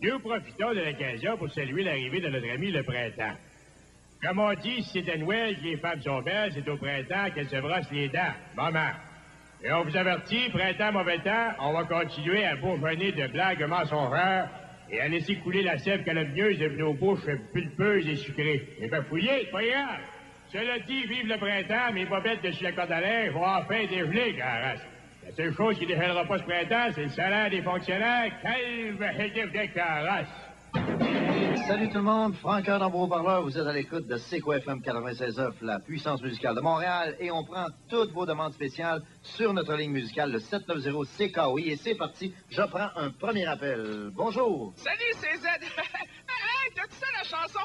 Nous profitons de l'occasion pour saluer l'arrivée de notre ami le printemps. Comme on dit, si c'est à Noël que les femmes sont belles, c'est au printemps qu'elles se brossent les dents. Maman. Et on vous avertit, printemps, mauvais temps, on va continuer à bourgeonner de blagues mensongères et à laisser couler la sève calomnieuse de nos bouches pulpeuses et sucrées. Et ben fouillez, pas grave. Cela dit, vive le printemps, mes bobettes dessus la corde à linge vont enfin dégeler, caresse. La seule chose qui ne dégelera pas ce printemps, c'est le salaire des fonctionnaires. Calme et de caresse. Salut tout le monde, Franck dans vos parleurs, vous êtes à l'écoute de CKFM 96.9, la puissance musicale de Montréal, et on prend toutes vos demandes spéciales sur notre ligne musicale, le 790-CKOI, et c'est parti, je prends un premier appel. Bonjour. Salut, c'est Z. Hey, t'as-tu ça la chanson?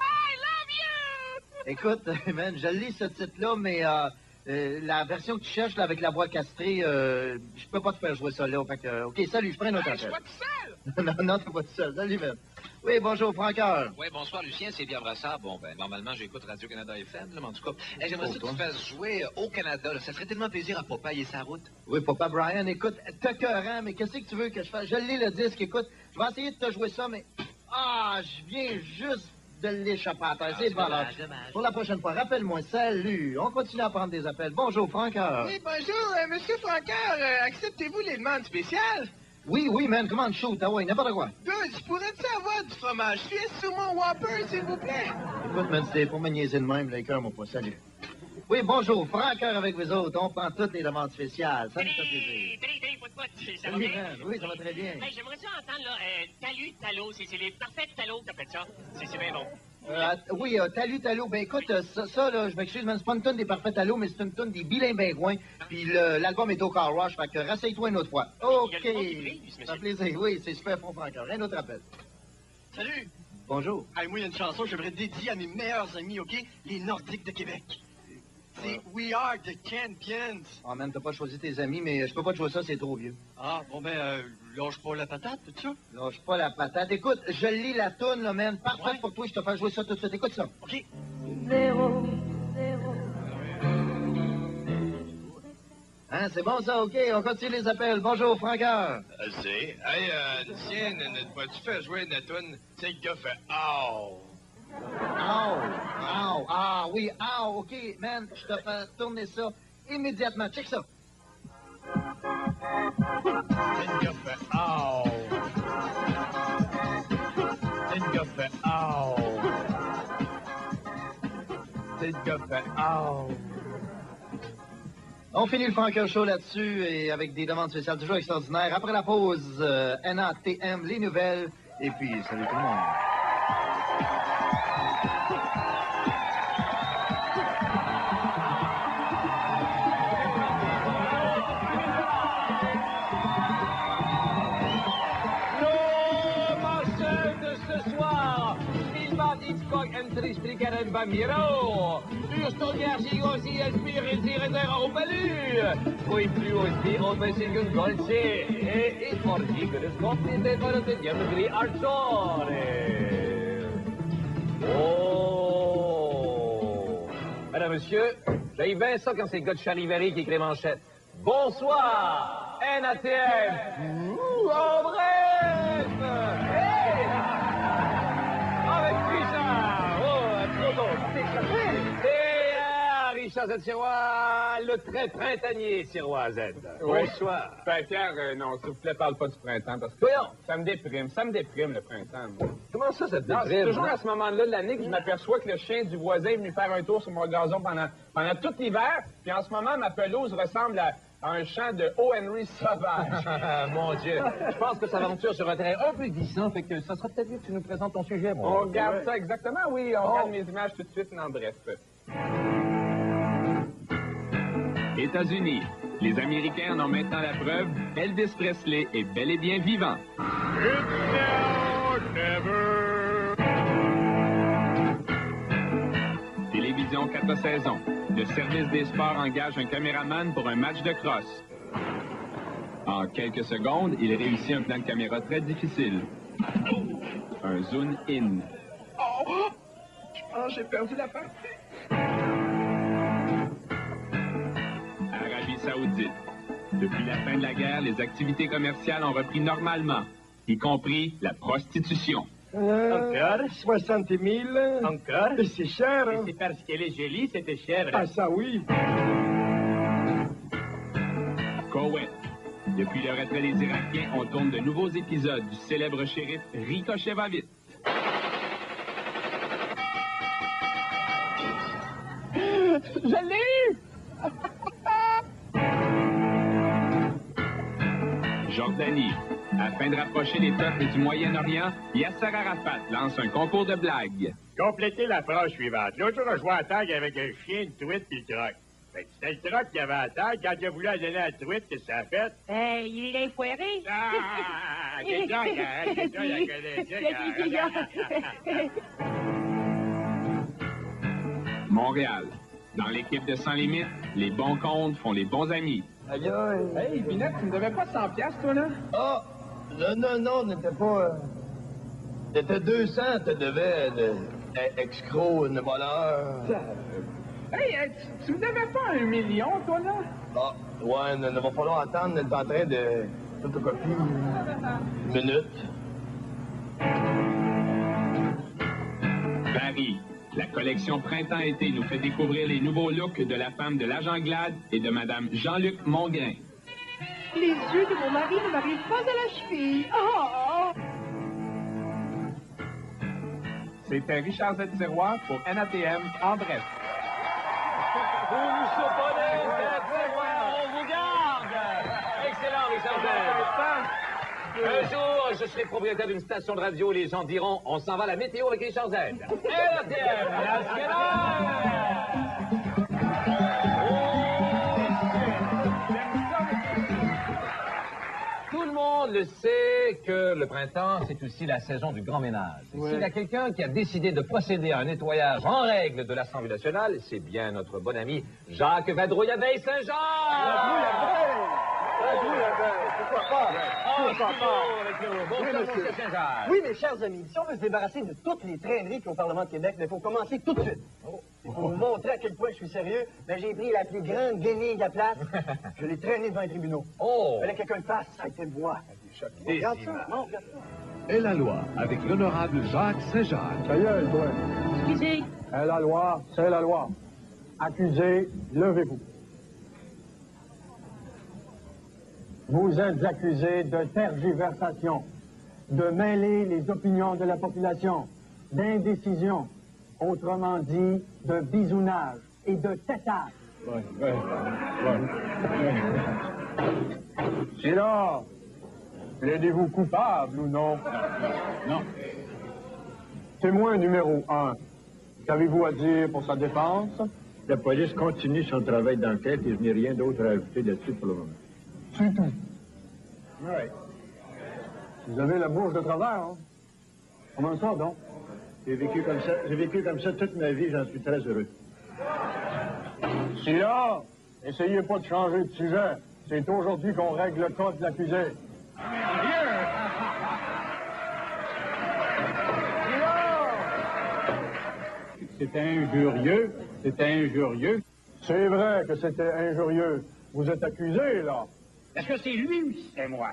I love you! Écoute, man, je lis ce titre-là, mais la version que tu cherches là, avec la voix castrée, je peux pas te faire jouer ça là. Fait que, OK, salut, je prends un autre appel. Je suis pas tout seul! Non, t'es pas tout seul. Salut, man. Oui, bonjour, Francoeur. Oui, bonsoir, Lucien, c'est Pierre Brassard. Bon, ben, normalement, j'écoute Radio-Canada FM, là, mais en tout cas, j'aimerais ça que tu fasses jouer au Canada, là. Ça ferait tellement plaisir à Popeye et sa route. Oui, Papa Brian, écoute, t'es cœurant, mais qu'est-ce que tu veux que je fasse? Je lis le disque, écoute, je vais essayer de te jouer ça, mais... Ah, je viens juste de l'échapper à terre, c'est dommage. Pour la prochaine fois, rappelle-moi, salut. On continue à prendre des appels. Bonjour, Francoeur. Oui, bonjour, Monsieur Francoeur. Acceptez-vous les demandes spéciales? Oui, man, commande shoot, ah ouais, n'importe quoi. Good, je pourrais-tu avoir du fromage suisse sur mon Whopper, s'il vous plaît? Écoute, man, c'était pour me niaiser de même, les cœurs, moi pas, salut. Oui, bonjour, Francoeur avec vous autres, on prend toutes les demandes spéciales, ça nous fait plaisir. Ça va bien? Oui, ça va très bien. Hey, j'aimerais ça entendre, là, talus, talot, c'est les parfaits talots, t'appelles ça? C'est bien bon. Oui, talou, ben écoute, ça là, je m'excuse, man, c'est pas une tonne des parfaits talou, mais c'est une tonne des vilains bingouins, puis l'album est au Car Wash, fait que rasseye-toi une autre fois. OK, ça fait plaisir, oui, c'est super fort, Francoeur. Un autre appel. Salut! Bonjour. Hey, moi, il y a une chanson que j'aimerais dédier à mes meilleurs amis, OK? Les Nordiques de Québec. C'est We Are the Champions. Ah, man, t'as pas choisi tes amis, mais je peux pas te jouer ça, c'est trop vieux. Ah, bon, ben, lâche pas la patate, tout ça? Lâche pas la patate. Écoute, je lis la toune, là, man. Parfait pour toi, je te fais jouer ça tout de suite. Écoute ça. OK. 0, 0. Hein, c'est bon ça, OK, on continue les appels. Bonjour, Francoeur. C'est. Hey, tiens, vas-tu faire jouer une toune? Tu sais, le gars fait « Oh! » Oui, OK, man, je te fais tourner ça immédiatement. Check ça. Le gars fait « Oh! » Le gars fait « Oh! » Le gars fait « Oh! » On finit le Francoeur Show là-dessus et avec des demandes spéciales toujours extraordinaires. Après la pause, NATM, les nouvelles, et puis salut tout le monde. Explicar Bambiro. Ur studiar sig oss I experimentera och balu. Och I flu oss I och med sin golse. I fortiger skott I det för att det jämmer artsore. Oh. Madame, monsieur, j'ai bien ça quand c'est le gars de Charivari qui écrit manchette. Bonsoir, NATM. En bref. Hey. Avec Richard. Et Richard Z. Sirois, le très printanier Sirois Z. Bonsoir. Ben, Pierre, non, s'il vous plaît, parle pas du printemps, parce que ça me déprime le printemps. Moi. Comment ça te déprime? C'est toujours à ce moment-là de l'année que je m'aperçois que le chien du voisin est venu faire un tour sur mon gazon pendant tout l'hiver, puis en ce moment, ma pelouse ressemble à un champ de O. Henry sauvage. Mon Dieu. Je pense que ça aventure sur un terrain un peu glissant, fait que ça sera peut-être mieux que tu nous présentes ton sujet, moi. On regarde ça exactement, oui. On regarde mes images tout de suite, en bref. États-Unis. Les Américains en ont maintenant la preuve. Elvis Presley est bel et bien vivant. Télévision 4 saisons. Le service des sports engage un caméraman pour un match de crosse. En quelques secondes, il réussit un plan de caméra très difficile. Un zoom-in. Oh! J'ai perdu la partie. Arabie Saoudite. Depuis la fin de la guerre, les activités commerciales ont repris normalement. y compris la prostitution. Encore? 60 000. Encore? C'est cher, hein? C'est parce qu'elle est jolie, c'était cher. Ah, ça oui. Koweït. Depuis le retrait des Irakiens, on tourne de nouveaux épisodes du célèbre shérif Ricochet va vite. Je l'ai eu! Jordanie. Afin de rapprocher les peuples du Moyen-Orient, Yasser Arafat lance un concours de blagues. Complétez la phrase suivante. L'autre jour, je jouais à tag avec un chien, une truite et le troc. Fait que c'était le troc qui avait à tag. Quand il a voulu la donner à la truite, qu'est-ce que ça a fait? Il l'a foiré. Ah! Quelqu'un, il a connaissé. Montréal. Dans l'équipe de Sans Limites, les bons comptes font les bons amis. Aïe, aïe. Hey, Binette, tu me devais pas 100 piastres, toi, là? Ah! Non, n'était pas... T'étais 200, te devais, escroc, une voleur. Hey, tu me devais pas 1 million, toi, là? Ah, ouais, il va falloir attendre, on est en train de photocopier une minute. Paris. La collection Printemps-été nous fait découvrir les nouveaux looks de la femme de l'agent Glad et de Madame Jean-Luc Mongrain. Les yeux de mon mari ne m'arrivent pas à la cheville. Oh! C'était Richard Z. Tiroir pour NATM en bref. Vous surprenez, on vous garde! Excellent, Richard Z. Un jour, je serai propriétaire d'une station de radio, les gens diront, on s'en va à la météo avec Richard Z. NATM national! Tout le monde le sait que le printemps, c'est aussi la saison du grand ménage. Ouais. S'il y a quelqu'un qui a décidé de procéder à un nettoyage en règle de l'Assemblée nationale, c'est bien notre bon ami Jacques Vadrouille à Veille-Saint-Jean! Pourquoi pas? Bonsoir, monsieur Saint-Jacques. Oui, mes chers amis, si on veut se débarrasser de toutes les traîneries qu'il y a au Parlement de Québec, il faut commencer tout de suite. Pour vous montrer à quel point je suis sérieux, j'ai pris la plus grande guenille à place. Je l'ai traînée devant les tribunaux. Oh! Il fallait que quelqu'un le fasse, ça a été moi. Regarde ça, non, regarde ça. Et la loi, avec l'honorable Jacques Saint-Jacques. Ça y est, toi. Excusez. Et la loi, c'est la loi. Accusé, levez-vous. Vous êtes accusé de tergiversation, de mêler les opinions de la population, d'indécision, autrement dit, de bisounage et de tétage. Silence! Plaidez-vous coupable ou non? Non. Témoin numéro 1. Qu'avez-vous à dire pour sa défense? La police continue son travail d'enquête et je n'ai rien d'autre à ajouter là-dessus pour le moment. C'est tout. Oui. Vous avez la bouche de travers, hein? Comment ça, donc? J'ai vécu comme ça toute ma vie, j'en suis très heureux. Silence! Essayez pas de changer de sujet. C'est aujourd'hui qu'on règle le cas de l'accusé. C'était injurieux. C'était injurieux. C'est vrai que c'était injurieux. Vous êtes accusé, là. Est-ce que c'est lui ou c'est moi?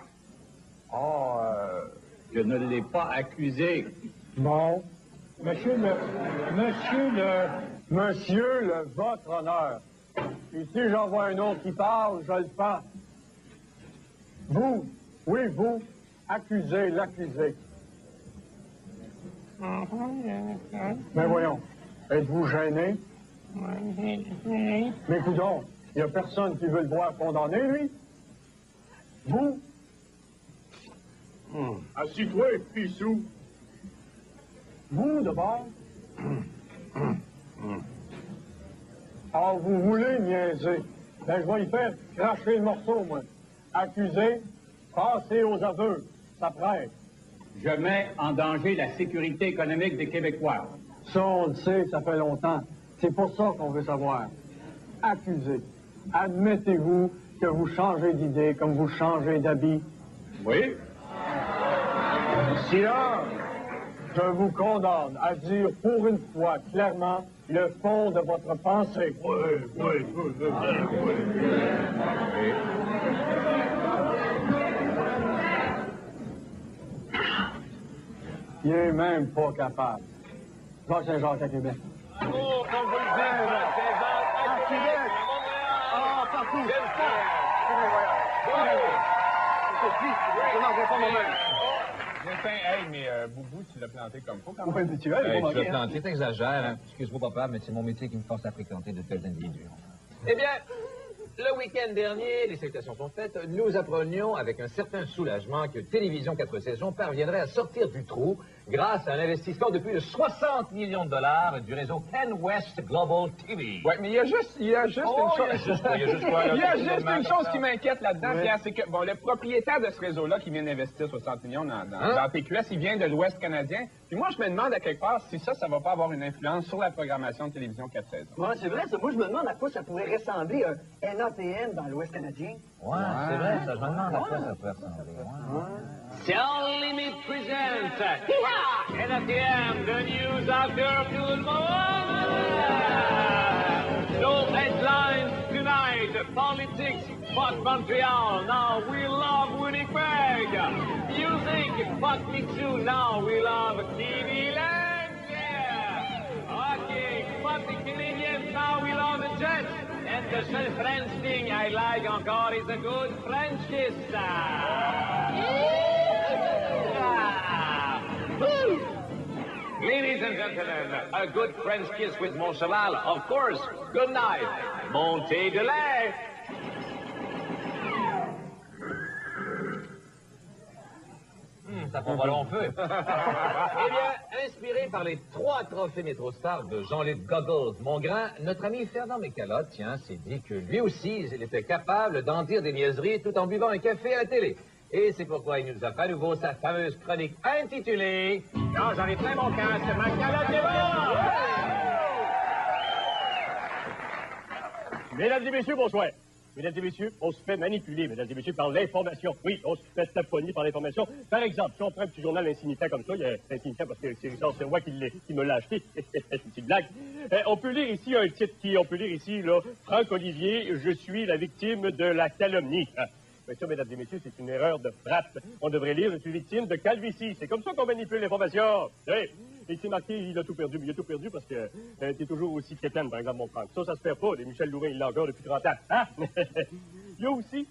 Je ne l'ai pas accusé. Bon. Monsieur le votre honneur. Et si j'en vois un autre qui parle, je le fais. Vous, oui, vous, accusez l'accusé. Mais voyons, êtes-vous gêné? Mais coudonc, il n'y a personne qui veut le voir condamné, lui. Vous? Assis-toi, pissou. Vous, d'abord? Ah, vous voulez niaiser? Ben, je vais y faire cracher le morceau, moi. Accusé, passez aux aveux. Ça prête. Je mets en danger la sécurité économique des Québécois. Ça, on le sait, ça fait longtemps. C'est pour ça qu'on veut savoir. Accusé, admettez-vous que vous changez d'idée comme vous changez d'habit? Oui. Silence! Je vous condamne à dire pour une fois clairement le fond de votre pensée. Oui. Il est même pas capable. Jacques Saint-Jacques à Québec. Oh, comme vous le dites, À Québec! Ah, partout! Je n'en vais pas moi-même. Hey, mais Boubou, tu l'as planté comme faut quand même. Oui, mais tu vois, il Tu faut l'as manquer. planté, t'exagères. Hein. Excuse-moi, papa, mais c'est mon métier qui me force à fréquenter de tels individus. Eh bien, le week-end dernier, les salutations sont faites, nous apprenions avec un certain soulagement que Télévision 4 saisons parviendrait à sortir du trou grâce à un investissement de plus de 60 millions de dollars du réseau Ken West Global TV. Ouais, mais il y a juste une chose. Il y a juste une chose qui m'inquiète là-dedans, Pierre, c'est que bon, le propriétaire de ce réseau-là qui vient d'investir 60 millions dans TQS, il vient de l'Ouest canadien. Puis moi, je me demande à quelque part si ça va pas avoir une influence sur la programmation de Télévision 4 saisons. Ouais, c'est vrai, ça. Moi, je me demande à quoi ça pourrait ressembler un NATM dans l'Ouest canadien. Ouais, c'est vrai, ça. Je me demande à quoi ça pourrait ressembler. Tell Limit presents NATM, the news after tout le monde. No headlines tonight, politics, fuck Montreal, now we love Winnipeg. Music, fuck me too, now we love TV-Land. Hockey, fuck the Canadiens, now we love the Jets. And the seul French thing I like encore is a good French kiss. Ladies and gentlemen, a good French kiss with mon cheval, of course. Good night. Montez de lait. Ça prend pas long feu. Eh bien, inspiré par les 3 trophées MétroStar de Jean-Luc Goggles, mon grand, notre ami Fernand Mécalotte, tiens, s'est dit que lui aussi, il était capable d'en dire des niaiseries tout en buvant un café à la télé. Et c'est pourquoi il nous a fait à nouveau sa fameuse chronique intitulée « Quand j'en ai plein mon casque, ma calotte est bonne! » Mesdames et messieurs, bonsoir. Mesdames et messieurs, on se fait manipuler, mesdames et messieurs, par l'information. Oui, on se fait taponner par l'information. Par exemple, si on prend un petit journal insignifiant comme ça, il y a insignifiant parce que c'est Richard Serrois qui me l'a acheté. C'est une petite blague. On peut lire ici un titre on peut lire ici, là, Franck Olivier, je suis la victime de la calomnie. Bien sûr, mesdames et messieurs, c'est une erreur de frappe. On devrait lire, je suis victime de calvitie. C'est comme ça qu'on manipule l'information. Oui. Et c'est marqué, il a tout perdu. Mais il a tout perdu parce que t'es toujours aussi quétaine, par exemple, mon Franck. Ça se perd pas. Les Michel Louvain, il l'a encore depuis 30 ans. Hein? Il y a aussi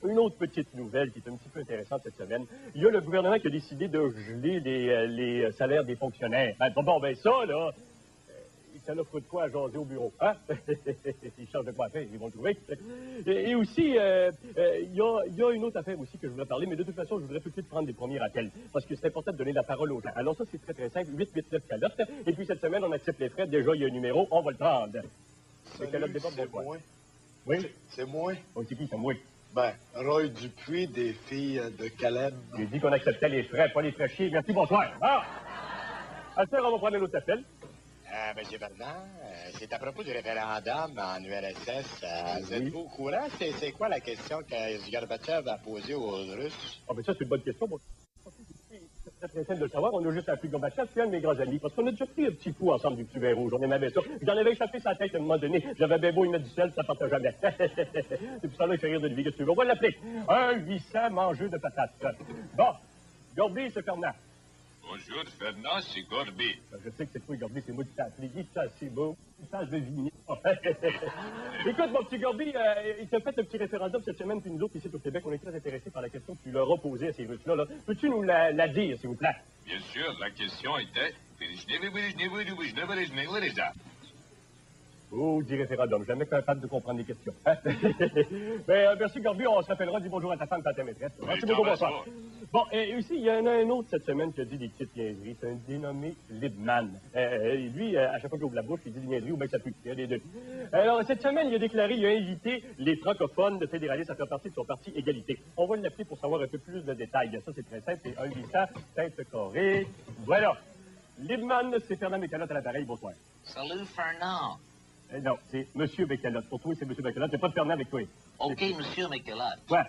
une autre petite nouvelle qui est un petit peu intéressante cette semaine. Il y a le gouvernement qui a décidé de geler les salaires des fonctionnaires. Bon, ben ça, là... Ça offre de quoi à jaser au bureau, hein? Ils changent de quoi à faire, ils vont le trouver. Et aussi, il y a une autre affaire aussi que je voudrais parler, mais de toute façon, je voudrais tout de suite prendre des premiers appels, parce que c'est important de donner la parole aux gens. Alors ça, c'est très très simple, 889 calottes, et puis cette semaine, on accepte les frais. Déjà, il y a un numéro, on va le prendre. Salut, c'est moi. Oui? C'est moi. Oh, c'est qui, c'est moi? Ben, Roy Dupuis, des filles de Caleb. J'ai dit qu'on acceptait les frais, pas les frais chier. Merci, bonsoir. Ah! Alors, on va prendre un autre appel. Monsieur Bernard, c'est à propos du référendum en URSS. Vous êtes-vous au courant? C'est quoi la question que Gorbatchev a posée aux Russes? Ah, ben ça, c'est une bonne question. Bon. C'est très simple de le savoir. On a juste appelé Gorbatchev, c'est un de mes grands amis, parce qu'on a déjà pris un petit coup ensemble du petit vin rouge. On aimait ça. J'en avais échappé sa tête à un moment donné. J'avais bien beau y mettre du sel, ça partait jamais. C'est pour ça là, il fait rire de lui. Qu'est-ce que tu veux? On va l'appeler. Un 800 mangeux de patates. Bon. Gorby, c'est Fernand. Bonjour, Fernand, c'est Gorby. Je sais que c'est toi, Gorby, c'est moi qui t'ai appelé. Dis ça, c'est beau. Ça, je vais deviner. Écoute, mon petit Gorby, il t'a fait un petit référendum cette semaine, puis nous autres, ici au Québec, on est très intéressés par la question que tu leur as posée à ces Russes-là. Là. Peux-tu nous la dire, s'il vous plaît? Bien sûr, la question était... Oh, dit référendum, jamais capable de comprendre les questions. Hein? Merci, Gorby, on se rappellera, dis bonjour à ta femme, ta maîtresse. Merci beaucoup, bonsoir. Bon, et aussi, il y en a un autre cette semaine qui a dit des petites niaiseries. C'est un dénommé Libman. Lui, à chaque fois qu'il ouvre la bouche, il dit des niaiseries ou bien que ça pue. Il y a des deux. Alors, cette semaine, il a déclaré, il a invité les francophones de fédéralistes à faire partie de son parti Égalité. On va l'appeler pour savoir un peu plus de détails. Ça, c'est très simple, c'est un 800, tête carrée. Voilà. Libman, c'est Fernand Mécalotte à l'appareil, bonsoir. Salut, Fernand. Non, c'est M. Bécalotte. Pour toi, c'est M. Bécalotte. C'est pas de Fernand avec toi. OK, M. Bécalotte. Ouais.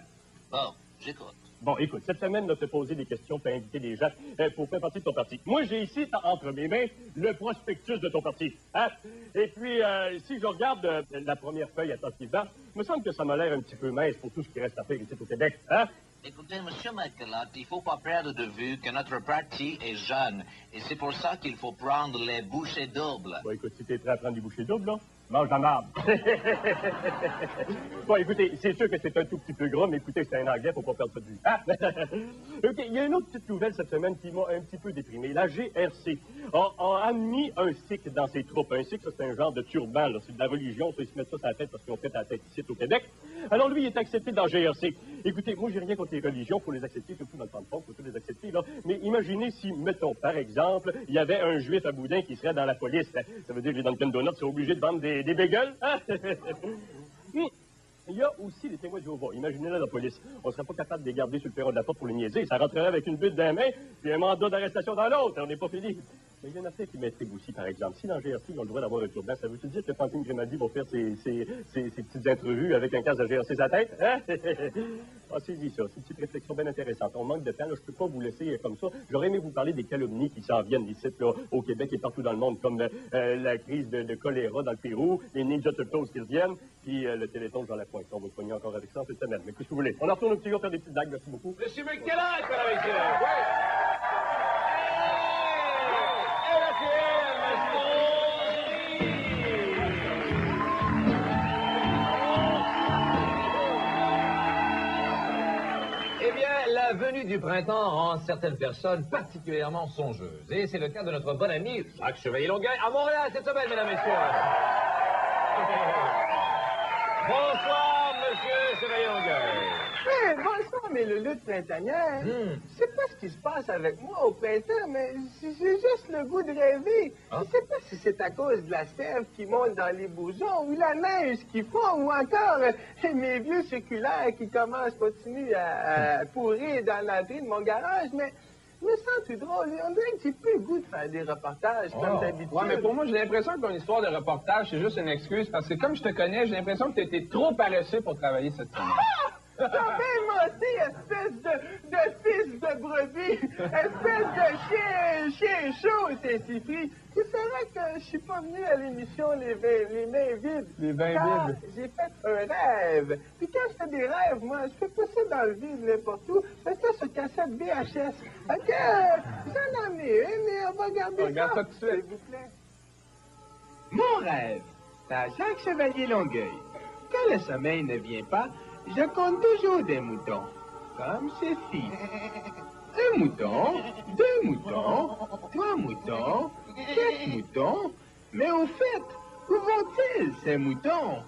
Bon, j'écoute. Bon, écoute, cette semaine, on t'a posé des questions pour inviter des gens pour faire partie de ton parti. Moi, j'ai ici, entre mes mains, le prospectus de ton parti. Hein? Et puis, si je regarde la première feuille attentivement, il me semble que ça m'a l'air un petit peu mince pour tout ce qui reste à faire ici au Québec. Hein? Écoutez, Monsieur McCulloch, il ne faut pas perdre de vue que notre parti est jeune. Et c'est pour ça qu'il faut prendre les bouchées doubles. Bon, écoute, si t'es prêt à prendre des bouchées doubles, là, mange la marde. Bon, écoutez, c'est sûr que c'est un tout petit peu gras, mais écoutez, c'est un anglais, faut pas perdre ça de vue. Ah! OK, il y a une autre petite nouvelle cette semaine qui m'a un petit peu déprimé. La GRC a admis un sikh dans ses troupes. Un sikh, ça, c'est un genre de turban, là. C'est de la religion, ça, ils se mettent ça sur la tête parce qu'ils ont fait la tête ici au Québec. Alors, lui, il est accepté dans GRC. Écoutez, moi, j'ai rien contre les religions, faut les accepter, surtout dans le temps de fond, faut les accepter, là. Mais imaginez si, mettons, par exemple, il y avait un juif à boudin qui serait dans la police. Hein. Ça veut dire que les Dunkin' Donuts sont obligés de vendre des bagels, hein? Il y a aussi les témoins de Jéhovah. Imaginez-là la police. On ne serait pas capable de les garder sur le perron de la porte pour les niaiser. Ça rentrerait avec une butte d'un main, puis un mandat d'arrestation dans l'autre. On n'est pas fini. Mais il y en a peut-être qui m'intriguent aussi, par exemple. Si dans GRC, ils ont le droit d'avoir un turban, ça veut-tu dire que Fantine Grimaldi va faire ses petites entrevues avec un casque de GRC sa tête? Hein? Ah, c'est-y ça. C'est une petite réflexion bien intéressante. On manque de temps. Là, je ne peux pas vous laisser comme ça. J'aurais aimé vous parler des calomnies qui s'en viennent ici, là, au Québec et partout dans le monde, comme la crise de choléra dans le Pérou, les Ninja Turtles qui reviennent, puis le Téléthon de Jean Lapointe. On va le pogner encore avec ça cette semaine. Mais qu'est-ce que vous voulez? On en retourne au petit gars faire des petites blagues. Merci beaucoup. Monsieur McKellar, mesdames et messieurs. Eh bien, la venue du printemps rend certaines personnes particulièrement songeuses. Et c'est le cas de notre bon ami Jacques Chevalier-Longueuil à Montréal cette semaine, mesdames et messieurs. Bonsoir, monsieur Chevalier-Longueuil. Hey, bonsoir, mes loulous printanières. Je sais pas ce qui se passe avec moi au printemps, mais j'ai juste le goût de rêver. Je sais pas si c'est à cause de la sève qui monte dans les bourgeons, ou la neige qui fond, ou encore mes vieux circulaires qui continuent à pourrir dans l'entrée de mon garage, mais... Je me sens tout drôle. On dirait que j'ai plus le goût de faire des reportages comme d'habitude. Ouais, mais pour moi, j'ai l'impression que ton histoire de reportage, c'est juste une excuse parce que comme je te connais, j'ai l'impression que tu étais trop paresseux pour travailler cette semaine. T'as bien menti, espèce de fils de brebis, espèce de chien chaud, c'est si pris. C'est vrai que je suis pas venu à l'émission les mains vides. Les mains vides. J'ai fait un rêve. Puis quand je fais des rêves, moi, je fais pas ça dans le vide n'importe où. Je fais ça sur cassette VHS. OK, j'en ai une, mais on va regarder Regarde ça tout de suite. s'il vous plaît. Mon rêve, c'est à Jacques Chevalier-Longueuil. Quand le sommeil ne vient pas, je compte toujours des moutons, comme ceci. Un mouton, deux moutons, trois moutons, quatre moutons. Mais au fait, où vont-ils, ces moutons?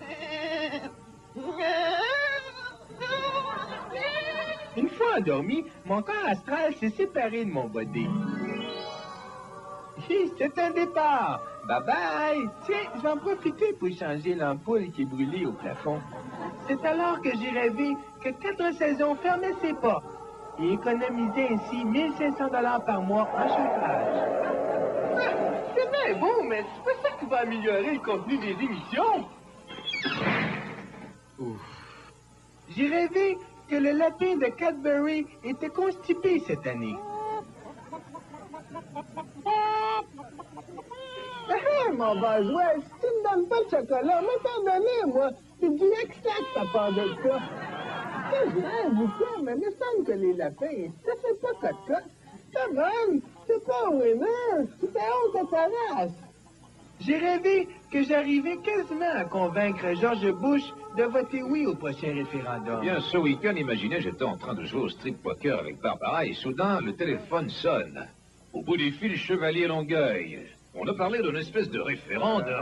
Une fois endormi, mon corps astral s'est séparé de mon body. C'est un départ. Bye-bye. Tiens, je vais en profiter pour changer l'ampoule qui brûlait au plafond. C'est alors que j'ai rêvé que 4 saisons fermaient ses portes et économisait ainsi 1500 $ par mois en chauffage. C'est bien beau, mais c'est pas ça qui va améliorer le contenu des émissions. Ouf. J'ai rêvé que le lapin de Cadbury était constipé cette année. Mon bourgeois, si tu me donnes pas de chocolat, moi t'en donner, moi. C'est du extract à part de ça. C'est vrai, vous quoi, mais il me semble que les lapins, ça fait pas cote-cote. Come on, c'est pas un winner, tu fais honte à ta race. J'ai rêvé que j'arrivais quasiment à convaincre George Bush de voter oui au prochain référendum. Bien, ce week-end, imaginez, j'étais en train de jouer au street poker avec Barbara et soudain, le téléphone sonne. Au bout du fil, Chevalier-Longueuil. On a parlé d'une espèce de référendum,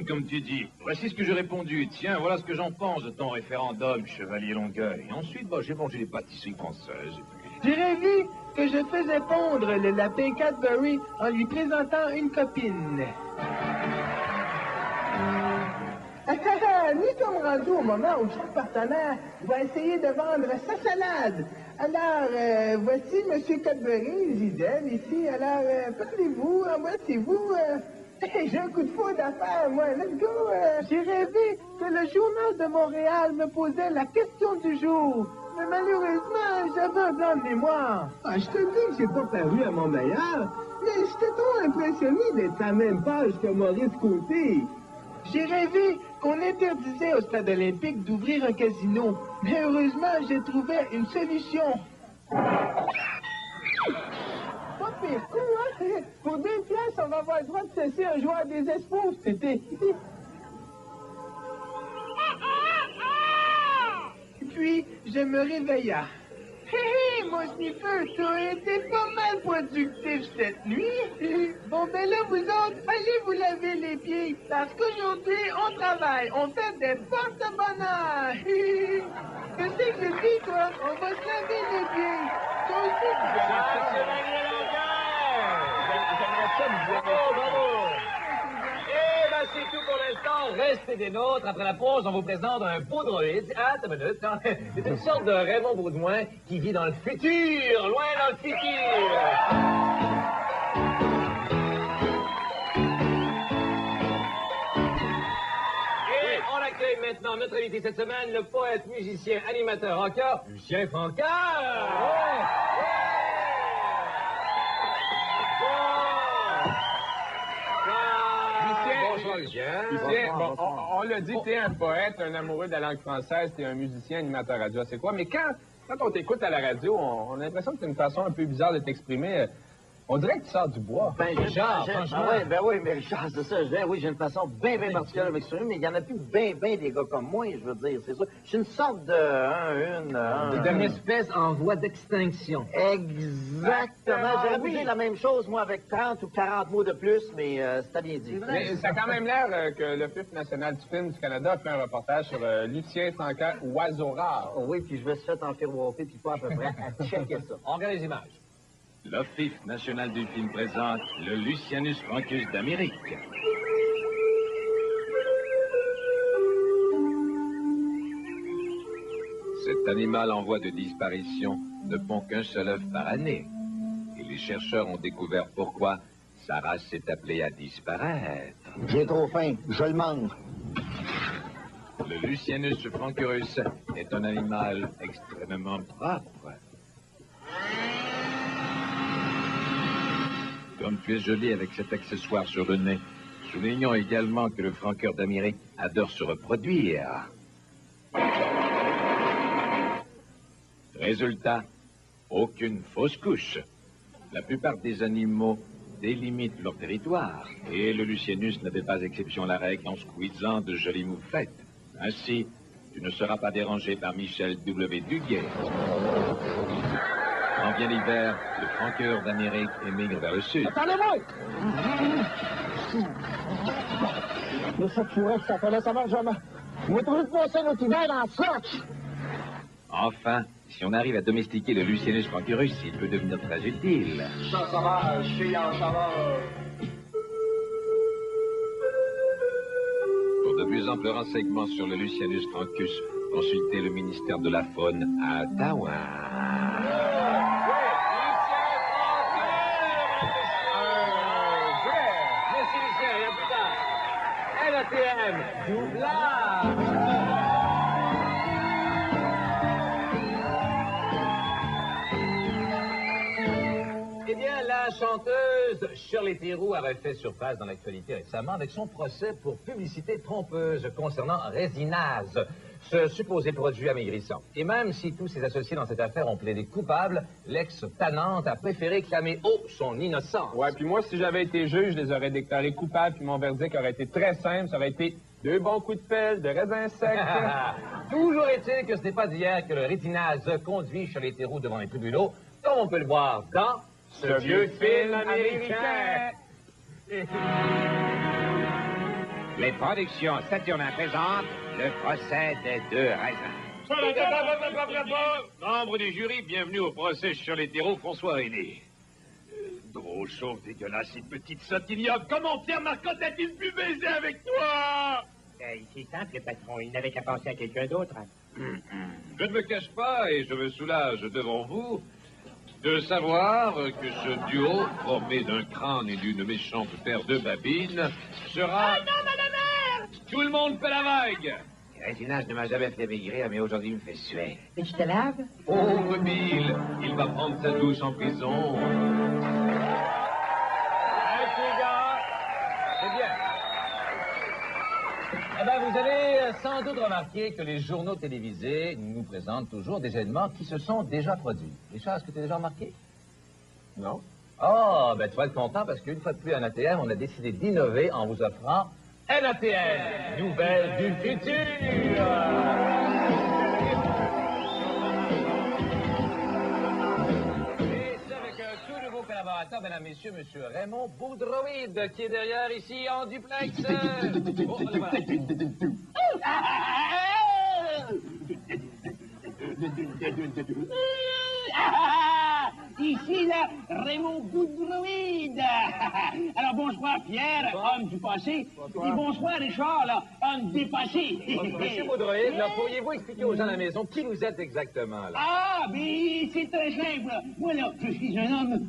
comme tu dis. Voici ce que j'ai répondu. Tiens, voilà ce que j'en pense de ton référendum, Chevalier-Longueuil. Ensuite, j'ai mangé des pâtisseries françaises. J'ai rêvé que je faisais pondre le lapin Cadbury en lui présentant une copine. Nous sommes rendus au moment où chaque partenaire va essayer de vendre sa salade. Alors, voici M. Cadbury, Gisèle, ici. Alors, parlez-vous, embrassez-vous. J'ai un coup de foudre à faire, moi. Let's go. J'ai rêvé que le Journal de Montréal me posait la question du jour. Mais malheureusement, j'avais un blanc de mémoire. Je te dis que j'ai pas paru à mon meilleur, mais j'étais trop impressionné d'être à la même page que Maurice Côté. J'ai rêvé qu'on interdisait au stade olympique d'ouvrir un casino. Mais heureusement, j'ai trouvé une solution. Pas pire coup, hein? Pour 2 piastres, on va avoir le droit de cesser un joueur des Expos cet été. Puis, je me réveilla. Hé hé, mon sniffer, tu as été pas mal productif cette nuit. Bon, ben là, vous autres, allez vous laver les pieds, parce qu'aujourd'hui, on travaille, on fait des porte-bonheur. Qu'est-ce que je dis, toi? On va se laver les pieds. Toi aussi, Eh ben, c'est tout pour l'instant. Restez des nôtres. Après la pause, on vous présente un beau droïde. Attends une minute. Hein. C'est une sorte de Raymond Baudouin qui vit dans le futur, loin dans le futur. Et on accueille maintenant notre invité cette semaine, le poète, musicien, animateur, rocker, Lucien Francaire. Lucien, bon, on l'a dit, t'es un poète, un amoureux de la langue française, t'es un musicien, animateur radio, c'est quoi? Mais quand on t'écoute à la radio, on a l'impression que c'est une façon un peu bizarre de t'exprimer. On dirait que tu sors du bois. Ben, Richard, oui, mais Richard, c'est ça. Oui, j'ai une façon bien particulière de m'exprimer, mais il y en a plus bien des gars comme moi, je veux dire, c'est ça. Je suis une sorte de... D'une espèce en voie d'extinction. Exactement. J'aurais pu dire la même chose, moi, avec 30 ou 40 mots de plus, mais c'était bien dit. Mais ça a quand même l'air que l'Office national du film du Canada a fait un reportage sur Lucien Francaire, oiseau rare. Oh, oui, puis je vais se faire enfirouaper, puis pas à peu près à checker ça. On regarde les images. L'Office national du film présente le Lucianus Francus d'Amérique. Cet animal en voie de disparition ne pond qu'un seul œuf par année. Et les chercheurs ont découvert pourquoi sa race s'est appelée à disparaître. J'ai trop faim, je le mange. Le Lucianus francurus est un animal extrêmement propre. Comme tu es joli avec cet accessoire sur le nez, soulignons également que le franqueur d'Amérique adore se reproduire. Résultat, aucune fausse couche. La plupart des animaux délimitent leur territoire, et le Lucianus ne fait pas exception à la règle en squeezant de jolies moufettes. Ainsi, tu ne seras pas dérangé par Michel W. Duguay. Quand vient l'hiver, le franqueur d'Amérique émigre vers le sud. Attendez-moi! Mais ça pourrait que ça fallait, ça marche jamais. Vous trouvez de passer notre hiver dans le scotch? Enfin, si on arrive à domestiquer le Lucianus francurus, il peut devenir très utile. Ça sauvage, fille en chaleur. Pour de plus amples renseignements sur le Lucianus francus, consultez le ministère de la Faune à Ottawa. NATM, doublage! Eh bien, la chanteuse Shirley Theroux a refait surface dans l'actualité récemment avec son procès pour publicité trompeuse concernant Résinase, ce supposé produit amaigrissant. Et même si tous ses associés dans cette affaire ont plaidé coupable, l'ex-tannante a préféré clamer haut son innocence. Ouais, puis moi, si j'avais été juge, je les aurais déclarés coupables, puis mon verdict aurait été très simple, ça aurait été 2 bons coups de pelle, de raisin sec. Toujours est-il que ce n'est pas d'hier que le Résinase conduit Shirley Theroux devant les tribunaux, comme on peut le voir dans ce vieux film américain. Les productions Saturnin présentent le procès des 2 raisins. Membre du jury, bienvenue au procès sur les terreaux François René. Drôle, chauve, dégueulasse, une petite sotte ignoble. Comment Pierre Marcotte a-t-il pu baiser avec toi? C'est simple, patron. Il n'avait qu'à penser à quelqu'un d'autre. Je ne me cache pas, et je me soulage devant vous, de savoir que ce duo, formé d'un crâne et d'une méchante paire de babines, sera... Oh non, madame! Tout le monde fait la vague! Résinage ne m'a jamais fait maigrir, mais aujourd'hui il me fait suer. Mais tu te laves? Pauvre Bill, il va prendre sa douche en prison. C'est bien. Eh bien, vous avez sans doute remarqué que les journaux télévisés nous présentent toujours des événements qui se sont déjà produits. Richard, est-ce que tu as déjà remarqué? Non. Oh, ben tu vas être content parce qu'une fois de plus, à NATM, on a décidé d'innover en vous offrant NATM, nouvelles du futur. Collaborateur, mesdames, messieurs, monsieur Raymond Boudroïde, qui est derrière ici en duplex. Oh, Ici, là, Raymond Boudroïde. Alors, bonsoir, Pierre, homme du passé. Et bonsoir, Richard, là, homme dépassé. Monsieur Boudroïde, là, pourriez-vous expliquer aux gens à la maison qui vous êtes exactement, là? Ah, mais c'est très simple. Moi, là, je suis un homme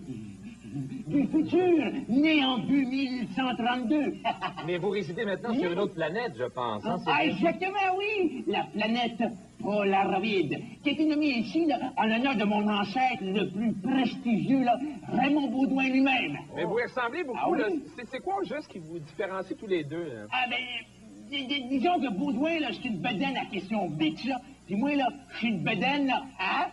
du futur, né en 2132. Mais vous résidez maintenant sur une autre planète, je pense. Hein, Ah, exactement, oui. La planète Polaroid, qui a été nommée ici là, en l'honneur de mon ancêtre le plus prestigieux, là, Raymond Baudouin lui-même. Mais vous ressemblez beaucoup. Ah, oui? Là. C'est quoi juste qui vous différencie tous les deux? Là? Ah, ben, disons que Baudouin, là, c'est une bedaine à question bitch, là. Puis moi, là, je suis une bedaine, là, à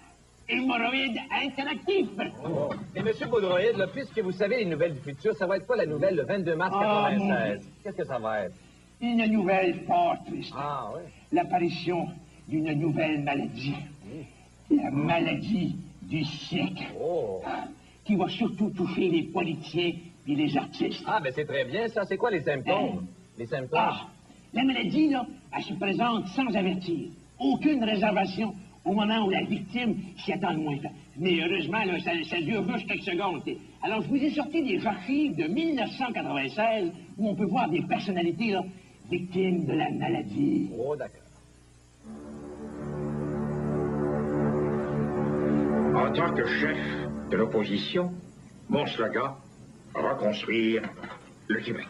hémorroïde interactif. Oh. Et monsieur Baudroïde, là, puisque vous savez les nouvelles du futur, ça va être quoi la nouvelle le 22 mars 96? Qu'est-ce que ça va être? Une nouvelle fort triste. Ah, oui. L'apparition d'une nouvelle maladie. La maladie du siècle. Oh. Qui va surtout toucher les politiciens et les artistes. Ah, ben c'est très bien, ça. C'est quoi les symptômes? Les symptômes? Ah, la maladie, là, elle se présente sans avertir. Aucune réservation au moment où la victime s'y attend le moins. Mais heureusement, là, ça dure juste quelques secondes. Alors, je vous ai sorti des archives de 1996 où on peut voir des personnalités, là, victimes de la maladie. Oh, d'accord. En tant que chef de l'opposition, mon slogan, reconstruire le Québec.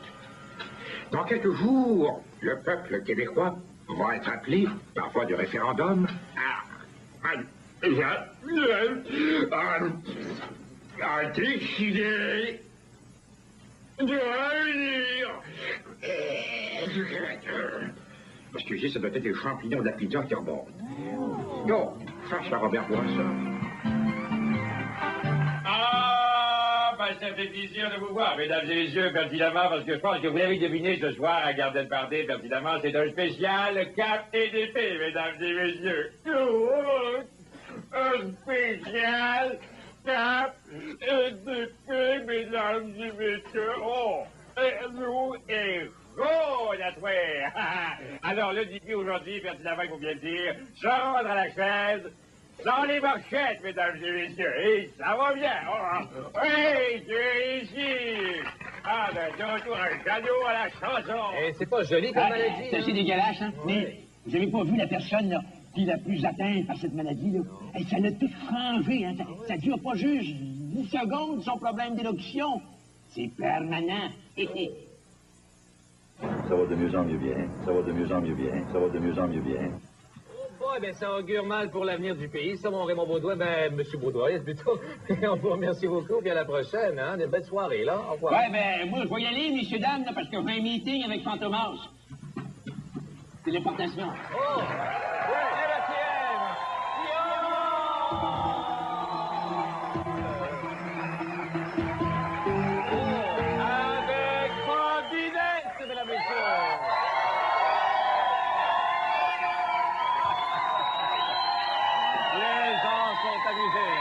Dans quelques jours, le peuple québécois va être appelé, par voie de référendum, à décider de revenir du Québec. Excusez, ça doit être les champignons de la pizza qui rebondent. Non, face à Robert Bourassa. Ah, ben ça fait plaisir de vous voir, mesdames et messieurs, pertinemment, parce que je pense que vous l'avez deviné ce soir à Garden Party, pertinemment, c'est un spécial Cap et d'épée, mesdames et messieurs. Un spécial Cap et d'épée, mesdames et messieurs. Oh, nous héros, la soirée. Alors, le défi aujourd'hui, pertinemment, il faut bien le dire, se rendre à la chaise, sans les marchettes, mesdames et messieurs. Et ça va bien. Oh, oui, c'est ici. Ah, ben, de retour un cadeau à la chanson. Et c'est pas joli comme maladie. C'est assez dégueulasse, hein? Mais vous avez pas vu la personne, là, qui est la plus atteinte par cette maladie, là? Et ça l'a tout frangé, hein? Ça dure pas juste 10 secondes, son problème d'élocution. C'est permanent. Ça va de mieux en mieux bien, ça va de mieux en mieux bien, ça va de mieux en mieux bien. Oh, ben, ça augure mal pour l'avenir du pays. Ça, mon Raymond Baudouin, ben, monsieur Baudouin, plutôt. On vous remercie beaucoup, puis à la prochaine, hein. Une belle soirée, là. Au revoir. Ouais, ben, moi, je vais y aller, messieurs, dames, là, parce que j'ai un meeting avec Fantomas. Téléportation. Oh! Ouais, NATM! Avec confidence, mesdames et messieurs! Les gens sont amusés.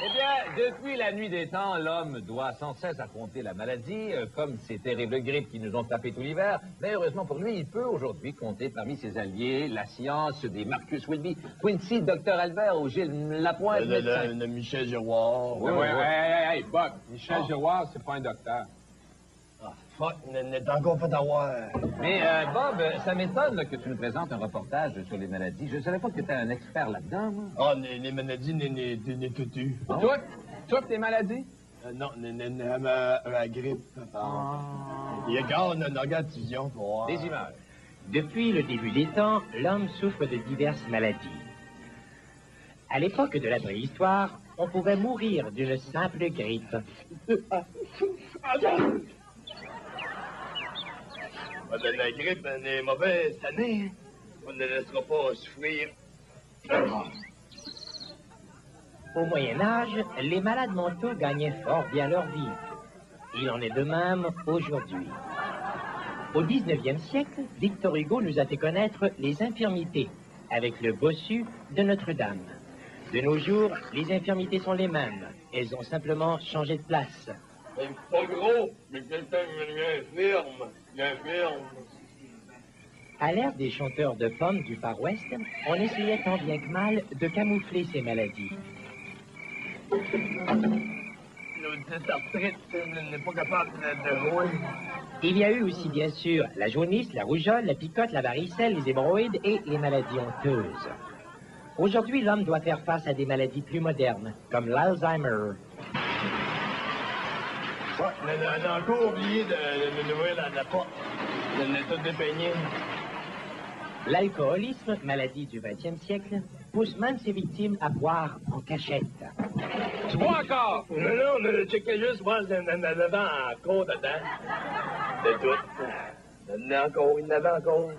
Eh bien, depuis la nuit des temps, l'homme doit sans cesse affronter la maladie, comme ces terribles grippes qui nous ont tapé tout l'hiver. Mais heureusement pour lui, il peut aujourd'hui compter parmi ses alliés la science des Marcus Wilby, Quincy, Dr Albert ou Gilles Lapointe. Le Michel Giroir. Oui, oui, hey, Bob, Michel Giroir, c'est pas un docteur. Ah, fuck, n'est encore pas d'avoir. Mais, Bob, ça m'étonne là, que tu nous présentes un reportage sur les maladies. Je ne savais pas que tu étais un expert là-dedans, moi. Ah, les maladies, n'est tout eu. Toutes les maladies? Non, la grippe. Il y a quand on a une organisation pour voir. Des images. Depuis le début des temps, l'homme souffre de diverses maladies. À l'époque de la préhistoire, on pouvait mourir d'une simple grippe. La grippe, elle est mauvaise cette année. On ne laissera pas souffrir. Au Moyen Âge, les malades mentaux gagnaient fort bien leur vie. Il en est de même aujourd'hui. Au XIXe siècle, Victor Hugo nous a fait connaître les infirmités, avec le bossu de Notre-Dame. De nos jours, les infirmités sont les mêmes. Elles ont simplement changé de place. C'est pas gros, mais quelqu'un m'infirme. À l'ère des chanteurs de pommes du Far West, on essayait tant bien que mal de camoufler ces maladies. Cette arthrite, n'est pas capable de rouler. Il y a eu aussi, bien sûr, la jaunisse, la rougeole, la picote, la varicelle, les hémorroïdes et les maladies honteuses. Aujourd'hui, l'homme doit faire face à des maladies plus modernes, comme l'Alzheimer. Ouais, mais on a encore oublié d'ouvrir la porte. On est tous dépeignés. L'alcoolisme, maladie du XXe siècle, pousse même ses victimes à boire en cachette. Tu bois encore? Non, mais checkez juste, moi, il y en avait encore dedans. C'est tout. Il y en a encore, il y en avait encore.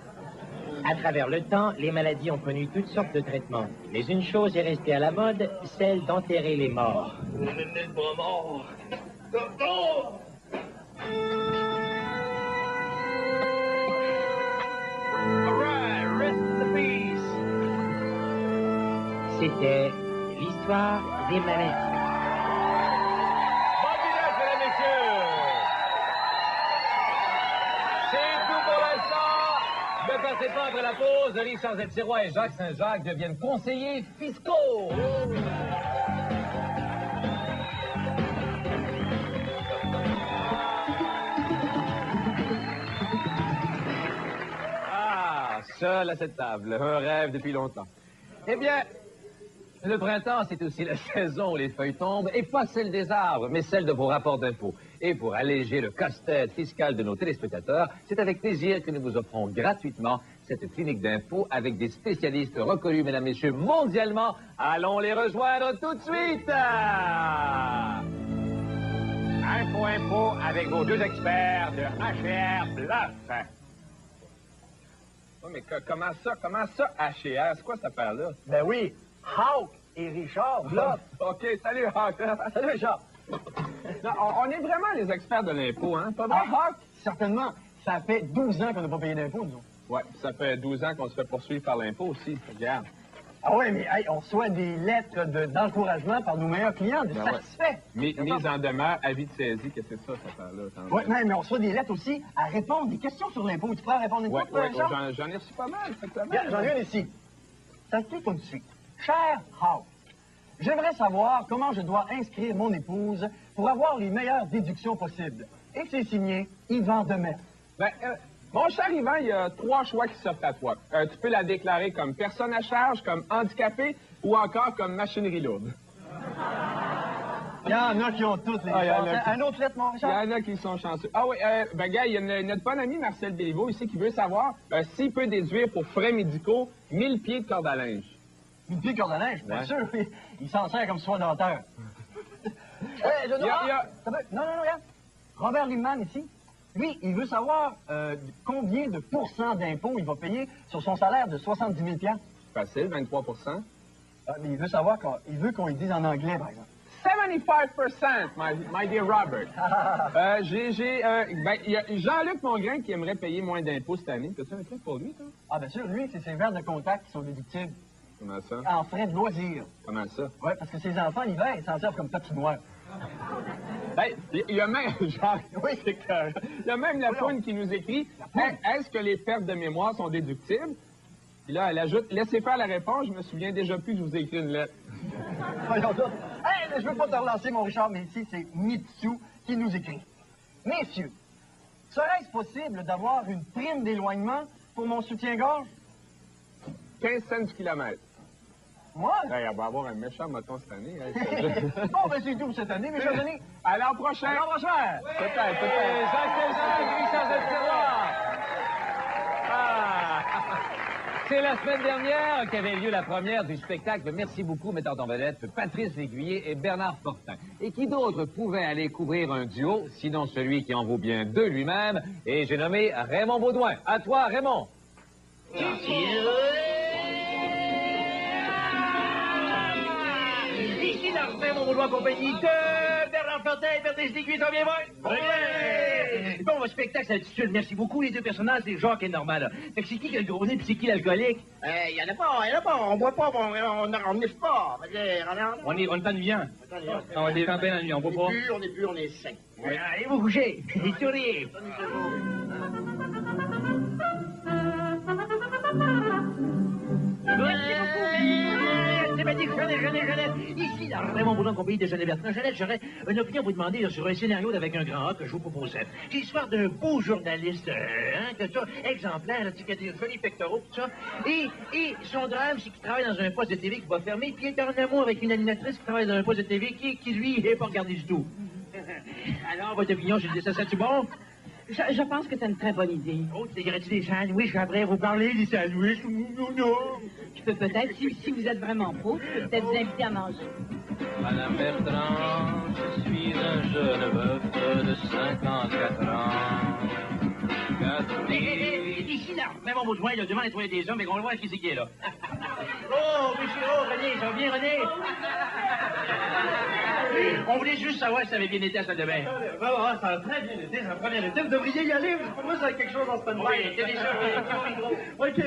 À travers le temps, les maladies ont connu toutes sortes de traitements. Mais une chose est restée à la mode, celle d'enterrer les morts. On est né de bras morts. Oh! C'était l'histoire des maladies. Bon village, mesdames, messieurs! C'est tout pour l'instant. Ne passez pas après la pause. Richard Zetiroy et Jacques Saint-Jacques deviennent conseillers fiscaux. Ah, seul à cette table. Un rêve depuis longtemps. Eh bien, le printemps, c'est aussi la saison où les feuilles tombent, et pas celle des arbres, mais celle de vos rapports d'impôts. Et pour alléger le casse-tête fiscal de nos téléspectateurs, c'est avec plaisir que nous vous offrons gratuitement cette clinique d'impôts avec des spécialistes reconnus, mesdames, messieurs, mondialement. Allons les rejoindre tout de suite! Info avec vos deux experts de HR Bluff. Oui, mais comment ça, HR? C'est quoi cette affaire-là? Ben oui, Hawk et Richard, là. OK, salut, Hawk. Salut, Richard. Non, on est vraiment les experts de l'impôt, hein? Pas vrai, Hawk? Certainement. Ça fait 12 ans qu'on n'a pas payé d'impôts, nous. Oui, ça fait 12 ans qu'on se fait poursuivre par l'impôt aussi. Regarde. Ah oui, mais hey, on reçoit des lettres d'encouragement par nos meilleurs clients, des satisfaits. Mise en demeure, avis de saisie, qu'est-ce que c'est ça, cette affaire-là? Oui, mais on reçoit des lettres aussi à répondre des questions sur l'impôt. Tu pourrais répondre une fois, Oui, j'en ai reçu pas mal, effectivement. J'en ai une ici. Ça se dit tout de suite. Cher Hawk, j'aimerais savoir comment je dois inscrire mon épouse pour avoir les meilleures déductions possibles. Et c'est signé Yvan Demet. Ben, mon cher Yvan, il y a 3 choix qui s'offrent à toi. Tu peux la déclarer comme personne à charge, comme handicapée ou encore comme machinerie lourde. Il y en a qui ont toutes les chances. Un autre lettre, mon Richard? Il y en a qui sont chanceux. Ah oui, ben gars, il y a notre bon ami Marcel Béliveau ici qui veut savoir s'il peut déduire pour frais médicaux 1000 pieds de corde à linge. 1000 pieds de corde à linge? Bien sûr, il s'en sert comme soin dentaire. Non, regarde. Robert Liman ici. Lui, il veut savoir combien de pourcents d'impôts il va payer sur son salaire de 70 000 $. Facile, 23 mais il veut savoir il veut qu'on le dise en anglais, par exemple. 75%, my dear Robert. Il y a Jean-Luc Mongrain qui aimerait payer moins d'impôts cette année. T'as-tu un truc pour lui, toi? Ah, bien sûr, lui, c'est ses verres de contact qui sont déductibles. Comment ça? En frais de loisirs. Comment ça? Oui, parce que ses enfants, l'hiver, ils s'en servent comme patinoire. Ben, il y a même, genre, oui, c'est clair. Il y a même la poune qui nous écrit est-ce que les pertes de mémoire sont déductibles? Puis là, elle ajoute laissez faire la réponse, je me souviens déjà plus que je vous ai écrit une lettre. Voyons donc. Hey, je veux pas te relancer, mon Richard, mais ici, c'est Mitsu qui nous écrit. Messieurs, serait-ce possible d'avoir une prime d'éloignement pour mon soutien-gorge? 15 cents du kilomètre. Moi? Hey, on va avoir un méchant moton cette année. Bon, ben c'est tout cette année, mes chers amis. À l'an prochain. À l'an prochain. Peut-être. Jacques Saint-Jacques, Richard Zetiroy. C'est la semaine dernière qu'avait lieu la première du spectacle Merci beaucoup, mettant en vedette Patrice Lécuyer et Bernard Fortin. Et qui d'autre pouvait aller couvrir un duo, sinon celui qui en vaut bien deux lui-même, et j'ai nommé Raymond Baudouin. À toi, Raymond. Ici la Raymond Baudouin compagnie de Bernard Fortin et Patrice Lécuyer, ça vient voir? Bon, mon spectacle s'intitule Merci beaucoup. Les deux personnages, c'est Jacques et Normand. Fait que c'est qui le gros nez puis c'est qui l'alcoolique? Il y en a pas, on boit pas, on niffe pas. On est pas de viande. On est pas bien on boit pas. On est sain. Allez vous coucher. Souriez. Jeannette. Ici, là, Raymond Baudouin, compagnie de Jeannette Bertrand. Jeannette, j'aurais une opinion à vous demander sur un scénario avec un grand A que je vous proposerais. J'ai l'histoire d'un beau journaliste, que ça, exemplaire, qui a des jolis pectoraux, tout ça. Et son drame, c'est qu'il travaille dans un poste de TV qui va fermer, puis il est en amour avec une animatrice qui travaille dans un poste de TV qui lui, n'est pas regardé du tout. Alors, votre opinion, j'ai dit ça, c'est-tu bon? Je pense que c'est une très bonne idée. Oh, tu dégratis des sandwichs après vous parler des sandwichs? Non. Je peux peut-être, si vous êtes vraiment pro, je peux peut-être vous inviter à manger. Madame Bertrand, je suis un jeune veuf de 54 ans. Ici, là, même en besoin, il a demandé de nettoyer des hommes, mais qu'on le voit qui c'est qui est là. Oh, monsieur, René, ça va bien, René? On voulait juste savoir si ça avait bien été à salle de bain. Ça a très bien été, ça a très bien été. Vous devriez y aller, pour moi, ça a quelque chose en stand-by. Oui, c'est déjà OK,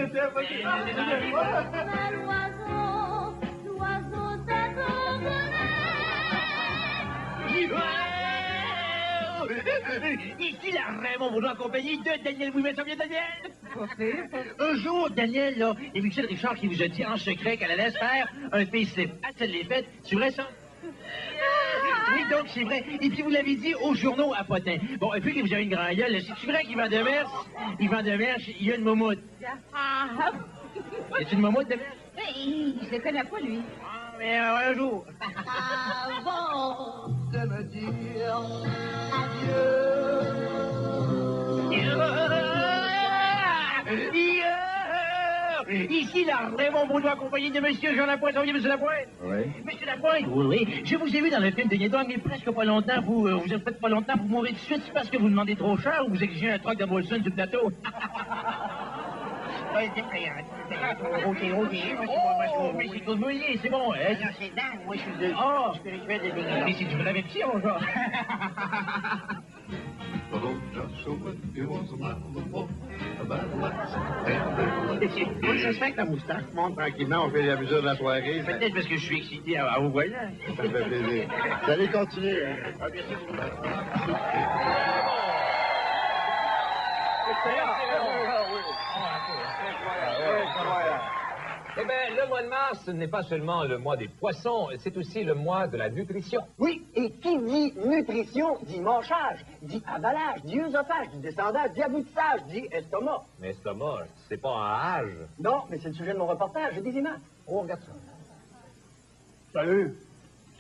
Ici, la Raymond Baudouin, compagnie de Daniel Ouimet. Ça vient, Daniel? Un jour, Daniel, là, il y a Michel Richard qui vous a dit en secret qu'elle allait se faire un facelift. A-t-elle les fêtes? C'est vrai, ça? Oui, donc, c'est vrai. Et puis, vous l'avez dit aux journaux à Potin. Bon, et puis que vous avez une grande gueule, c'est-tu vrai qu'Yvan Demers, il y a une moumoute? C'est une moumoute, Demers? Oui, je le connais pas, lui. Ah, mais un jour. Avant de me dire Ici, la Raymond Baudouin, compagnie de Monsieur Jean Lapointe. Ça va bien, Monsieur Lapointe? Oui. Monsieur Lapointe, oui. Je vous ai vu dans le film de Niedon, mais presque pas longtemps. Vous êtes peut-être pas longtemps, vous mourrez de suite. C'est parce que vous demandez trop cher ou vous exigez un truc de Bolson sur le plateau? OK. Mais c'est Claude Meunier, c'est bon, hein? Non, c'est Dan, moi, je suis le spirituel de Daniel. Mais c'est du vrai petit, mon gars. Oui, ça se fait que la moustache monte tranquillement au fur et à mesure de la soirée. Peut-être parce que je suis excité à vous voir. Ça me fait plaisir. Vous allez continuer, hein? Eh bien, le mois de mars n'est pas seulement le mois des poissons, c'est aussi le mois de la nutrition. Oui, et qui dit nutrition dit manchage, dit avalage, dit œsophage, dit descendage, dit aboutissage, dit estomac. Mais estomac, c'est pas un âge. Non, mais c'est le sujet de mon reportage, j'ai des images. Oh, regarde ça. Salut,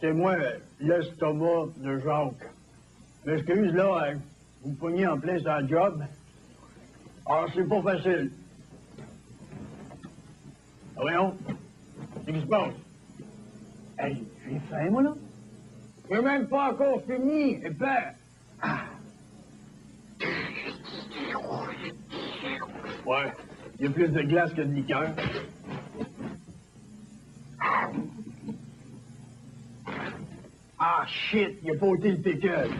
c'est moi, l'estomac de Jacques. M'excuse, là, vous me pognez en plein sur la job. Ah, c'est pas facile. Ah, voyons, qu'est-ce qui se passe? Hey, j'ai faim, moi, là. J'ai même pas encore fini, et ben... Ah. Ouais, il y a plus de glace que de liqueur. Ah, shit, il a pas ôté le pickle.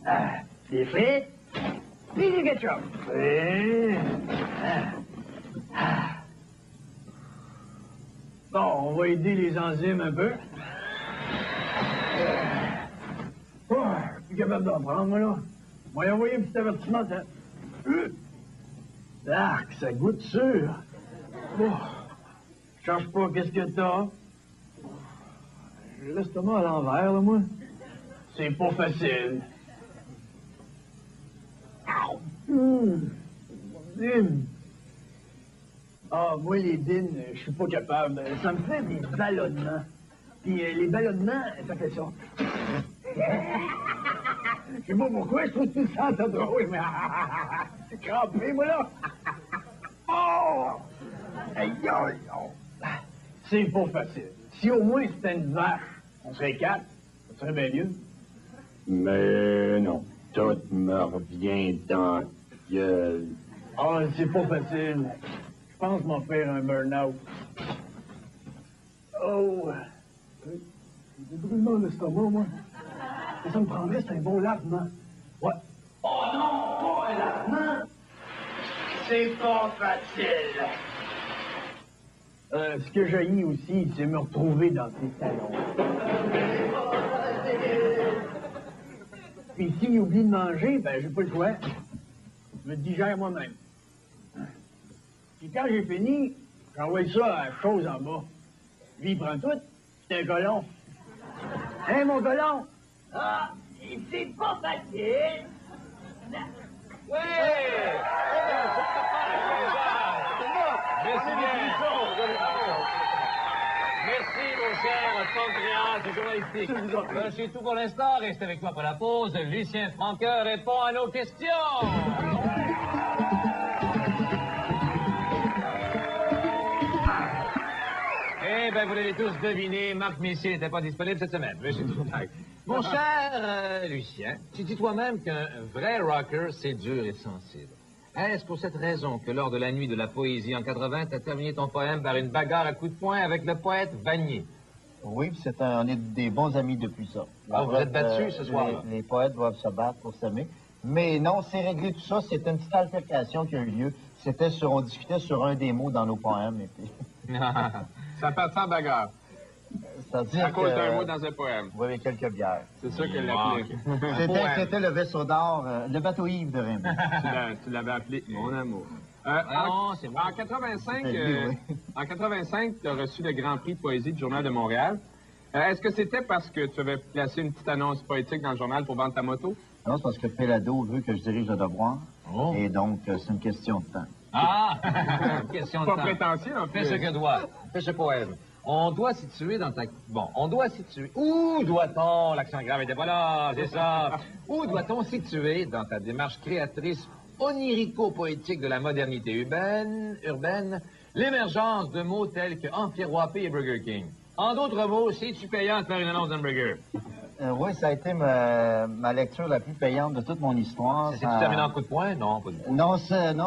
Ah, c'est fait? Puis du ketchup. Bon, on va aider les enzymes un peu. Je suis plus capable d'en prendre, moi, là. On va y envoyer un petit avertissement, ça. Arc, ça goûte sûr. Bon, change pas, qu'est-ce que t'as? J'ai l'estomac à l'envers, là, moi. C'est pas facile. Ah, moi, les dînes, je suis pas capable. Ça me fait des ballonnements. Puis les ballonnements, ça fait ça. Je sais pas pourquoi, je trouve tout ça drôle, mais crampé, moi, là. Oh! Aïe, aïe, aïe. C'est pas facile. Si au moins c'était une vache, on serait 4, ça serait bien mieux. Mais non, tout me revient dans la gueule. Ah, c'est pas facile. Je pense m'en faire un burn-out. Oh! J'ai des brûlements d'estomac, moi. Ça me prendrait, c'est un bon lavement. Ouais. Oh non, pas un lavement! C'est pas facile. Ce que j'ai aussi, c'est me retrouver dans ces salons. Puis s'il oublie de manger, ben j'ai pas le choix. Je me digère moi-même. Puis quand j'ai fini, j'envoie ça à la chose en bas. Lui, il prend tout. C'est un colon. Hein, mon colon? Ah, c'est pas facile. Oui! Merci bien. Merci, mon cher pancréas journalistique. C'est tout pour l'instant. Restez avec moi pour la pause. Lucien Franqueur répond à nos questions. Eh bien, vous l'avez tous deviné, Marc Messier n'était pas disponible cette semaine. Mais c'est tout. Mon cher Lucien, tu dis toi-même qu'un vrai rocker, c'est dur et sensible. Est-ce pour cette raison que lors de la nuit de la poésie en 80, tu as terminé ton poème par une bagarre à coups de poing avec le poète Vanier? Oui, on est des bons amis depuis ça. Ah, vous êtes battus ce soir-là? Les poètes doivent se battre pour s'aimer. Mais non, c'est réglé tout ça. C'était une petite altercation qui a eu lieu. On discutait sur un des mots dans nos poèmes. Et puis... Ça part sans bagarre. À cause d'un mot dans un poème. Oui, avec quelques bières. C'est ça qu'elle l'appelait. C'était le vaisseau d'or, le bateau ivre de Raymond. Tu l'avais appelé mon amour. Non, c'est moi. En 85, tu as reçu le Grand Prix de poésie du Journal de Montréal. Est-ce que c'était parce que tu avais placé une petite annonce poétique dans le journal pour vendre ta moto? Non, c'est parce que Pélado veut que je dirige le devoir. Oh. Et donc, c'est une question de temps. Ah! Question de temps. Pas prétentieux, en fait. Fais ce que doit. Fais ce poème. On doit situer dans ta... Bon, on doit situer... Où doit-on... L'accent grave était pas là, c'est ça. Où doit-on situer dans ta démarche créatrice onirico-poétique de la modernité urbaine l'émergence de mots tels que Empire Whopper et Burger King? En d'autres mots, c'est-tu payant de faire une annonce d'hamburger? Oui, ça a été ma lecture la plus payante de toute mon histoire. Ça s'est terminé en coup de poing? Non, pas du tout. Non,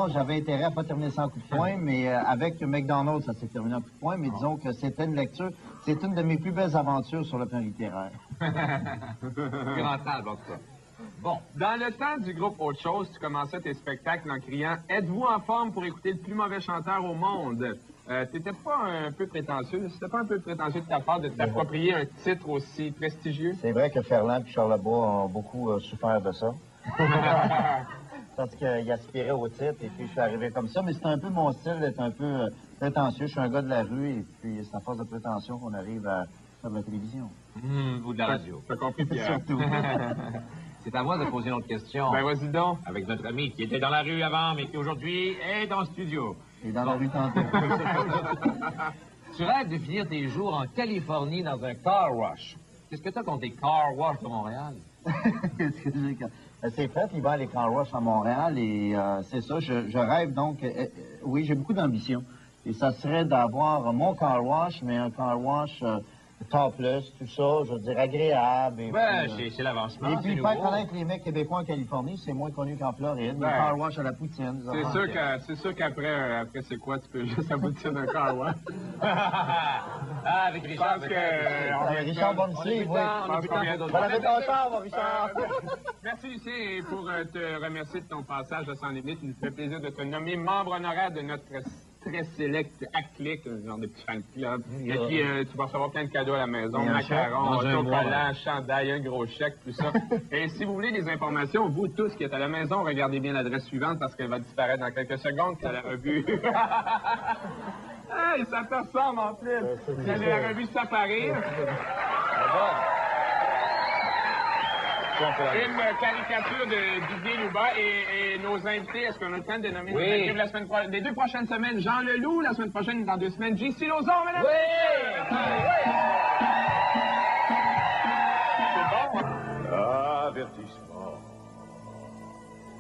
j'avais intérêt à pas terminer ça en coup de poing, mais avec McDonald's, ça s'est terminé en coup de poing, mais disons que c'était une lecture, c'est une de mes plus belles aventures sur le plan littéraire. Grand table, en tout cas. Bon, dans le temps du groupe Autre Chose, tu commençais tes spectacles en criant « Êtes-vous en forme pour écouter le plus mauvais chanteur au monde? » T'étais pas un peu prétentieux? C'était pas un peu prétentieux de ta part de t'approprier un titre aussi prestigieux? C'est vrai que Ferland et Charlebois ont beaucoup souffert de ça. Parce qu'ils aspiraient au titre et puis je suis arrivé comme ça. Mais c'est un peu mon style d'être un peu prétentieux. Je suis un gars de la rue et puis c'est à force de prétention qu'on arrive à faire de la télévision. Ou de la radio. T'as compris, Pierre. Surtout. C'est à moi de poser une autre question. Ben, vas-y donc. Avec notre ami qui était dans la rue avant, mais qui aujourd'hui est dans le studio. Et dans la rue tantôt. Tu rêves de finir tes jours en Californie dans un car wash. Qu'est-ce que tu as contre les car wash de Montréal? C'est fait, il va à les car wash à Montréal et c'est ça, je rêve donc, oui, j'ai beaucoup d'ambition. Et ça serait d'avoir mon car wash, mais un car wash topless, tout ça, je veux dire, agréable. Et ben, c'est l'avancement. Et puis, faire connaître les mecs québécois en Californie, c'est moins connu qu'en Floride. Le car wash à la poutine. C'est sûr qu'après, c'est quoi, tu peux juste aboutir d'un car wash. Avec Richard. Richard va me suivre, oui. On avait ton char, Richard. Merci, Lucien, et pour te remercier de ton passage à Sans Limite, il nous fait plaisir de te nommer membre honoraire de notre très select ACLIC, un genre de petit fan club. Et puis, tu vas recevoir plein de cadeaux à la maison, macarons, autocollants, chandail, un gros chèque, tout ça. Et si vous voulez des informations, vous tous qui êtes à la maison, regardez bien l'adresse suivante parce qu'elle va disparaître dans quelques secondes. C'est la revue. Hey, ça te ressemble en plus. C'est la revue Safari. Une caricature de Didier Louba et nos invités. Est-ce qu'on a le temps de nommer nos invités la semaine prochaine? Les 2 prochaines semaines, Jean Leloup. La semaine prochaine, dans 2 semaines, J.C. Lauzon, mesdames. Oui! C'est bon, hein? Avertissement.